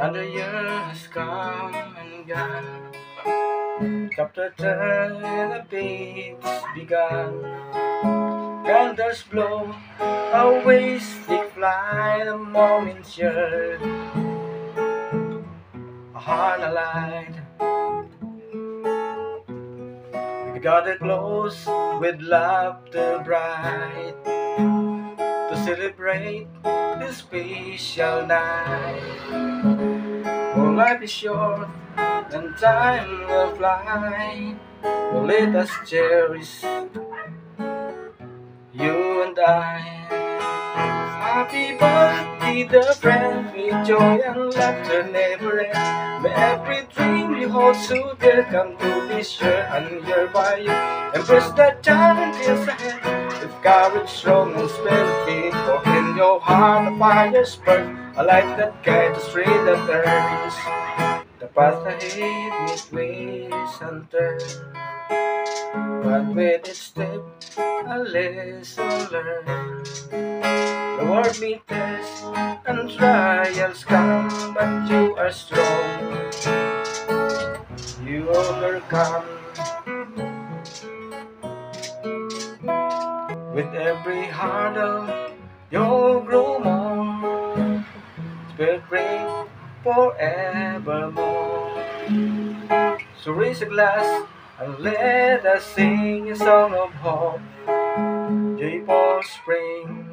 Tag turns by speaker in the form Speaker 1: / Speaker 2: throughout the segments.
Speaker 1: Another year has come and gone. Chapter 10 and a page's begun. Candles blow, always they fly. The moment's yearn, a heart alight. We gather close with laughter bright to celebrate this special night. For life is short and time will fly. So let us cherish you and I. Happy birthday, dear friend, with joy and laughter never end. May every dream you hold so dear come to this year and year by year. Embrace the challenges ahead with courage strong and spirit. For in your heart a fire spark, a light that guides us straight that there is. The path ahead midways and turn, but with each step a lesson learned. The world may test and trials come, but you are strong. You overcome. With every hurdle, you'll grow more. Spirit brave forevermore. So raise a glass and let us sing a song of hope. Joyful spring.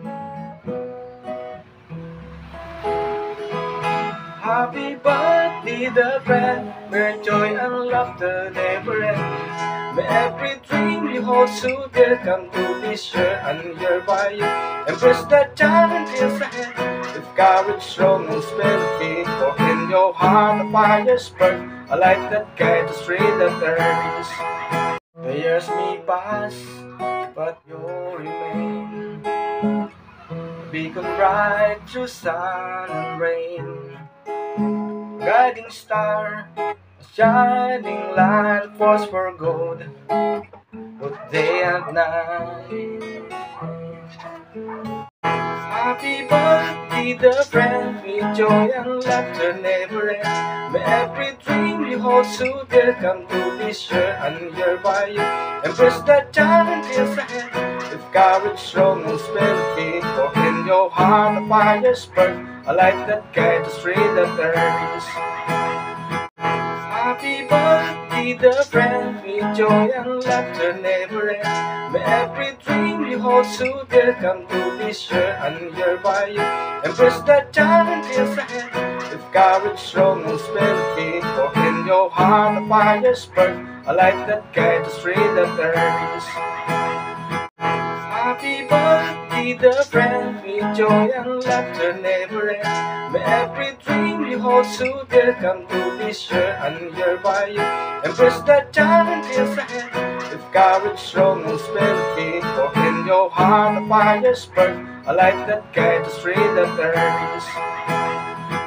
Speaker 1: Happy birthday, the friend, where joy and laughter never end. May every dream you hold so dear come to this year and year by year. Embrace the challenges ahead with courage strong and spirit. For in your heart a fire spark, a light that guides us straight that there is. The years may pass, but you'll remain. Beacon bright through sun and rain. Guiding star, a shining light, force for good, both day and night. Happy birthday, dear friend, with joy and laughter never end. May every dream you hold so dear come to this year and year by year. Embrace the challenges ahead with courage strong and spirit. For in your heart a fire spark, a light that guides us straight that there is. Happy birthday, dear friend, with joy and laughter never end. May every dream you hold so dear come to this year and year by year. Embrace the challenges ahead with courage strong and spirit. For in your heart a fire spark, a light that guides us straight that there is. Happy birthday, dear friend, with joy and laughter never end. May every dream you hold so dear come to this year and year by year. Embrace the challenges ahead with courage strong and spirit. For in your heart a fire spark, a light that guides us straight that there is.